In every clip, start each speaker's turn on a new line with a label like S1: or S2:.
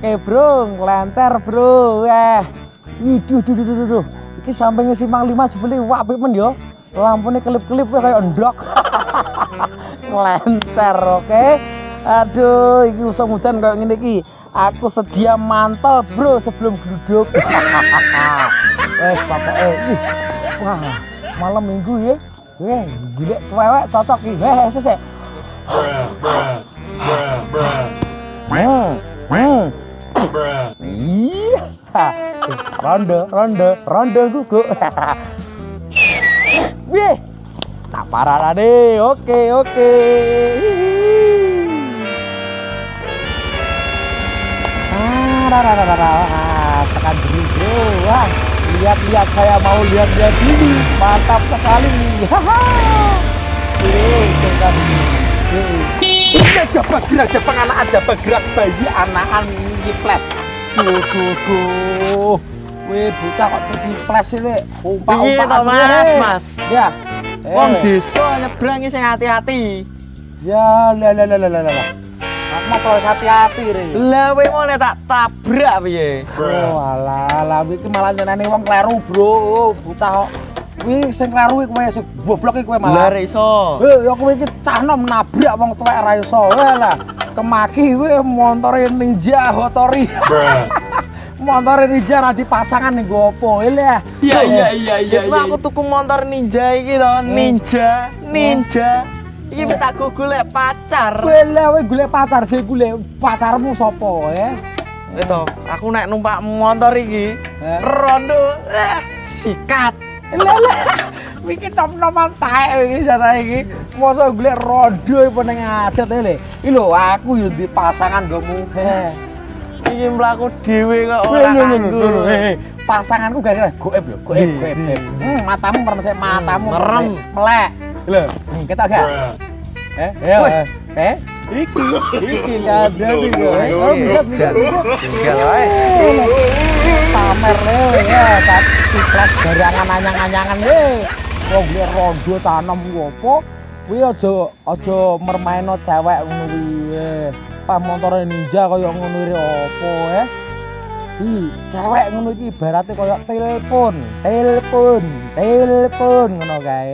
S1: Oke bro, lancar bro. Duh. Iki sampingnya Simpang 5 jebule apik men yo. Lampune kelip-kelip kayak endok. Lancar, oke. Aduh, iki usah mudan kayak ngene iki. Aku sedia mantel bro sebelum gluduk. Pokoke wah, malam minggu ya. Gila cewek cocok iki. Sesek. Iya. Ronde guguk. Wih. Tak parah deh. Oke. Tekan dulu bro. Wah, lihat saya mau lihat ini. Mantap sekali. Gerak anak aja bergerak bayi anakan nyiples. Duh. Wih, bocah kok ciples ini.
S2: Umpak-umpak Mas.
S1: Ya.
S2: Wong desa nyebrang sing hati-hati.
S1: Ya, lah. Aku mau terus hati-hati re.
S2: Lah kowe mau tak tabrak piye?
S1: Oh, alah, iki malah nyeneni wong kleru, Bro. Bocah kok. Kuwi sing kleru kowe sing goblok iki kowe malah.
S2: Lah iso.
S1: Ya kowe iki cah nom nabrak wong tuwek ra iso. Lah, kemaki kowe montore Ninja Hattori. Montore Ninja ra dipasangan ning go opo? Lah.
S2: Iya. Aku tuku motor Ninja iki to, Ninja. Iki tak golek pacar.
S1: Kowe golek pacar, dhewe golek pacarmu sapa
S2: Itu, aku nek numpak motor iki, rondo sikat.
S1: Lah, iki nom-noman taek iki jane iki. Mosok golek rondo apa ning adat le. Iki lho aku yo di pasangan nggomu.
S2: Iki mlaku dhewe kok ora nganggo.
S1: Pasanganku gara-gara goib lho, goib. Matamu merem matamu.
S2: Merem,
S1: melek. Lho, ketok gak? Iki ada iki.
S2: Tinggal wae.
S1: Pamer le ya, ciples garangan anyang-anyangan le. Wong golek rondo tanem opo? Kuwi aja mermaino cewek ngono kuwi. Montore Ninja kaya ngono iki opo cewek ngono iki ibarate kaya telepon ngono kae.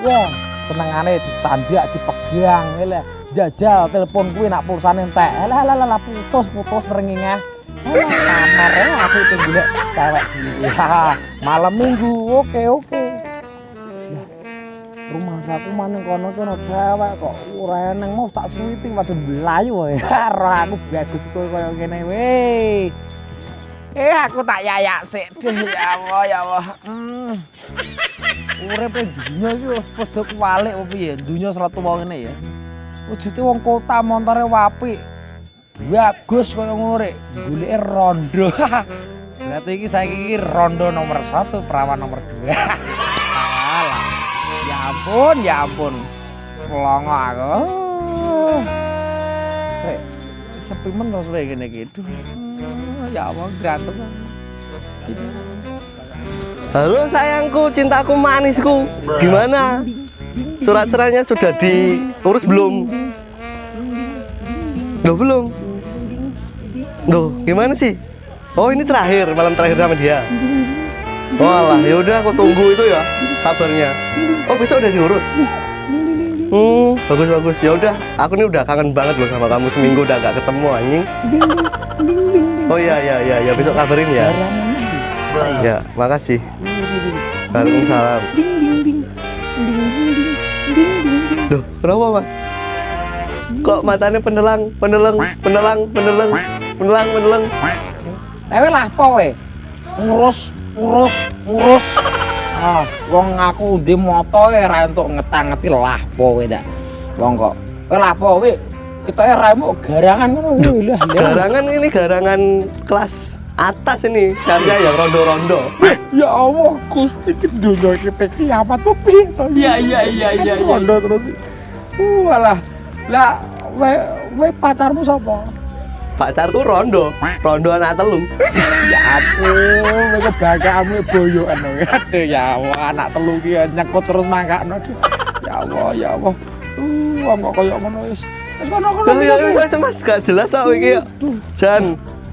S1: Ya, senengane dicandak dipegang lha jajal telepon kuwi nak pulsane entek. Lah putus rengenge. Pamer aku itu golek cewek. Ya, malam minggu. Oke. Rumah saku maning kono ki ana cewek kok ora eneng mau tak sweeping padha mlayu wae. Karo aku bagus koyo ngene we. Aku tak yayak sik deh ya Allah. Urip dunya iki wis padha kuwalik opo piye? Dunya sratu wong ngene ya. Wujude wong kota montore apik. Bagus koyo ngono rek. Goleke rondo. Berarti iki saiki iki rondo nomor 1, perawan nomor 2. Ya ampun. Pelongo aku. Sepi men terus kayak gini gitu. Ya Allah, gratis.
S2: Halo sayangku, cintaku manisku. Gimana? Surat cerainya sudah diurus belum? Belum. Gimana sih? Oh, ini malam terakhir sama dia. Walah, ya udah aku tunggu itu ya kabarnya. Oh, besok udah diurus. Bagus. Ya udah, aku nih udah kangen banget loh sama kamu, seminggu udah gak ketemu anjing. Oh iya, besok kabarin ya. Ya, makasih. Waalaikumsalam. Loh, kenapa Mas? Kok matanya penelang?
S1: Lah apa we? Ngurus. Wong aku ndi moto ora entuk ngetang-ngeti lah po kowe ndak. Wong kok kowe lah po kowe ketoke raimu garangan ngono lho.
S2: Garangan ini garangan kelas atas ini, caranya yang rondo-rondo.
S1: Ya Allah, Gusti ki donya iki kiamat to piye to?
S2: Iya.
S1: Rondo terus. Walah. Lah kowe pacarmu sapa?
S2: Pacarku rondo anak telu.
S1: Ya ampun, kowe bakamu boyokan. Aduh ya Allah, anak telu ki nyekut terus mangkakno. Ya Allah. Wong kok koyo ngono wis. Wis kono.
S2: Wis Mas, gak jelas kok iki. Jan,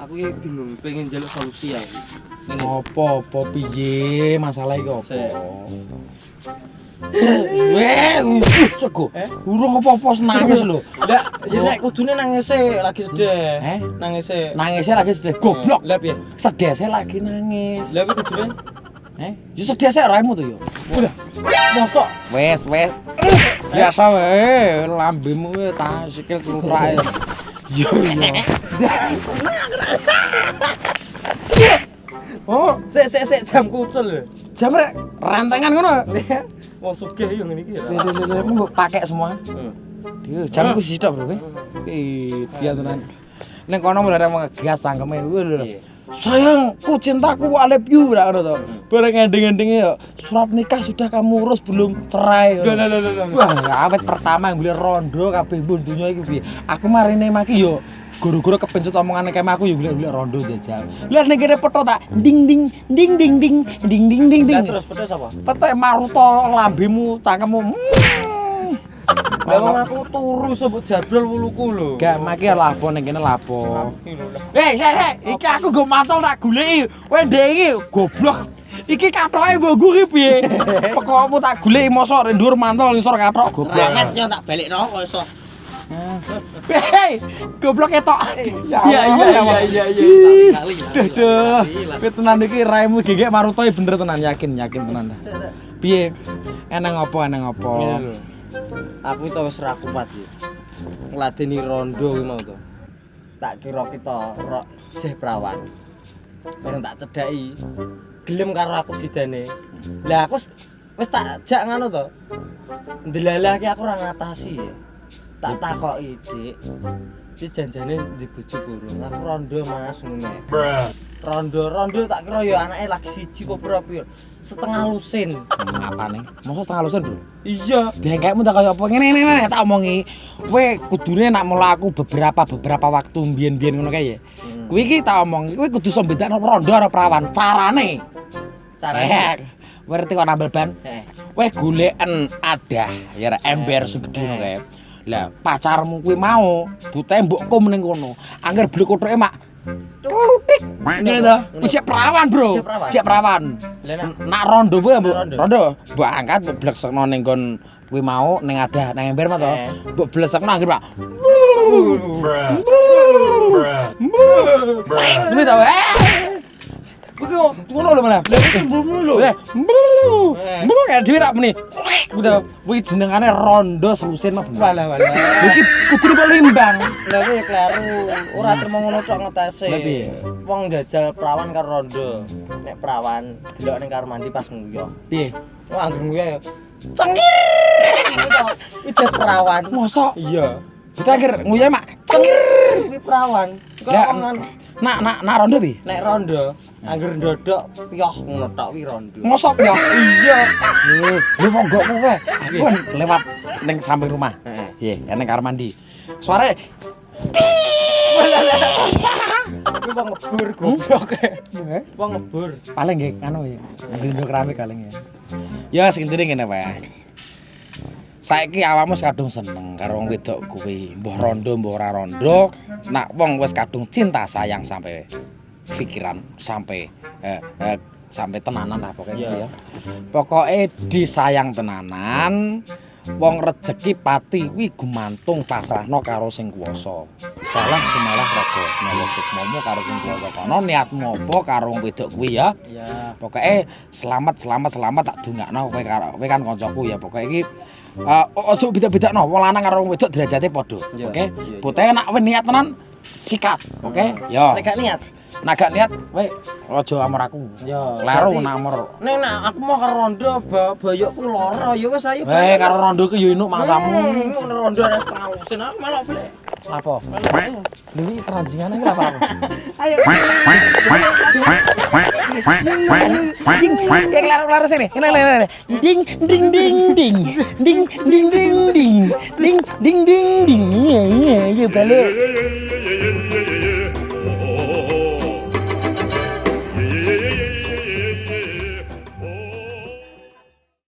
S3: Aku iki bingung pengen njaluk solusi ya. Ngene.
S1: Apa piye masalah iki apa?
S3: Sik.
S1: Weh, sego. Urung apa-apa nangis lho.
S3: Ndak, ya nek kudune nangise lagi sedih. Nangise.
S1: Nangisnya lagi sedih goblok.
S3: Lah piye?
S1: Sedih saya lagi nangis.
S3: Lah kuwi kudune
S1: Yo sedih saya raimu tuh yo.
S3: udah. Mosok
S1: Wes. Biasa wae, lambemu ta sikil kluthrak. Yo.
S3: Oh, sik jam kucel lho.
S1: Jam rek rentengan ngono.
S3: Wong sugih yo ngene iki ya.
S1: Lele pakai semua. Dia jamku sithik bro. Dia tenan. Neng kono mulai mau ngegas cangkeme. Sayangku, cintaku, I love you lah ngono to. Bareng ending-endinge yo surat nikah sudah kamu urus belum cerai. Wah, awet pertama golek rondo kabeh mbon donya iki piye. Aku marine maki yo guru-guru kepencut omongane keme aku yo golek rondo jajal. Lihat ning kene peto tak ding ding.
S3: Terus pedes sapa?
S1: Petek maruto lambemu cangkemmu.
S3: Lah wong aku turu sebut jadwal wuluku lho.
S1: Gak maki lapo ning kene lapo. Sik, iki aku go mantel tak goleki. Kowe ndek iki goblok. Iki kathoke mbokku iki piye? Pekokmu tak goleki mosok ndur mantel ngisor kathok goblok.
S3: Remet yo tak balikno kok iso.
S1: Hei, goblok ketok.
S3: Iya.
S1: Duh. Kowe tenan iki raimu gegek maruto bener tenan, yakin tenan. Piye? Eneng apa?
S3: Aku itu wis ra kuat iki. Ngladeni rondo kuwi mau to. Tak kira kita jeh prawan. Bareng tak cedhaki. Gelem karo aku sidane. Lah aku wis tak jak ngono to. Ndelalah ki aku ora ngatasi ya. Tak takoki, Dik. Si janjane di bojo burung. Aku rondo Mas ngene. Rondo tak kira ya anake lagi siji kok pira-pira. Setengah lusin.
S1: Apane? Mosok setengah lusin, Bro?
S3: Iya.
S1: Dengkekmu tak kaya apa ngene tak omongi. Kowe kudune nak mlaku beberapa waktu mbiyen-mbiyen ngono kae ya. Kuwi iki tak omongi, kowe kudu iso bedakno rondo karo prawan. Carane. Kowe ngerti kok nambel ban? Kowe goleken adah ya ember sing gedhe ngono kae. Lah pacarmu kuwi mau bute mbokku ning kono. Angger beli kothoke mak klutik. Ngene to. Cek perawan, Bro. Cek perawan. Nak rondo kuwi rondo. Mbok angkat mbok bleksekno ning kon kuwi mau ning adah nang ember mah to. Mbok bleksekno angger mak. Ngene to. Kuwi ngono lho malah. Lho. Mbok gak dhewe rak meni. Kuwi jenengane rondo selusin mah bener. Walah. Iki kudu limbang.
S3: Lah kuwi kleru. Ora trimo ngono tok ngetese. Wong jajal perawan karo rondo. Nek perawan delok ning kamar mandi pas nguyuh.
S1: Piye?
S3: Wah anggere nguyuh ya. Cengir. Iki perawan.
S1: Mosok?
S3: Iya.
S1: Kita angger nguyuh mak cengir.
S3: Kuwi perawan.
S1: Nak rondo piye?
S3: Nek rondo angger ndodok piyoh ngono tok kuwi rondo.
S1: Mosok piyoh? Iya. Lho monggo kowe. Aku kan lewat ning samping rumah. Nggih, ning kamar mandi. Suarane
S3: Kuwi wong ngebur goblok. Wong ngebur.
S1: paling nggih anu ya. Ndok keramik paling ya. Ya sing intine ngene wae. Saiki awakmu kadung seneng karo wong wedok kuwi. Mbah rondo mbah ora rondo, nak wong wis kadung cinta sayang sampai pikiran sampai sampai tenanan lah pokoknya ya. Pokoke disayang tenanan. Wong rejeki pati kuwi gumantung pasrahno karo sing kuwasa. Salah sumalah raga nyawa sukmamu karo sing kuwasa kono niatmu apa karo wong wedok kuwi ya.
S3: Iya.
S1: Pokoke selamat tak dongakno kowe kan kancaku ya. Pokoke iki ojo beda-bedakno wong lanang karo wong wedok derajate padha. Oke. Putih nek niat tenan sikat. Oke. Yo.
S3: Nek gak niat.
S1: Nek gak niat kowe aja amur aku.
S3: Yo.
S1: Laro nek amur.
S3: Nek aku mau karo rondo bayokku lara ya wis ayo.
S1: Karo rondo ku yo enuk mangsamu.
S3: Ngono rondo ana setengah lusin aku melok blek.
S1: Lapo? Lho iki keranjingane iki apa?
S3: Ayo.
S1: Ding laro sini. Ini. Ding ding ding ding. Ding ding ding ding. Ding ding ding ding. Iya balik.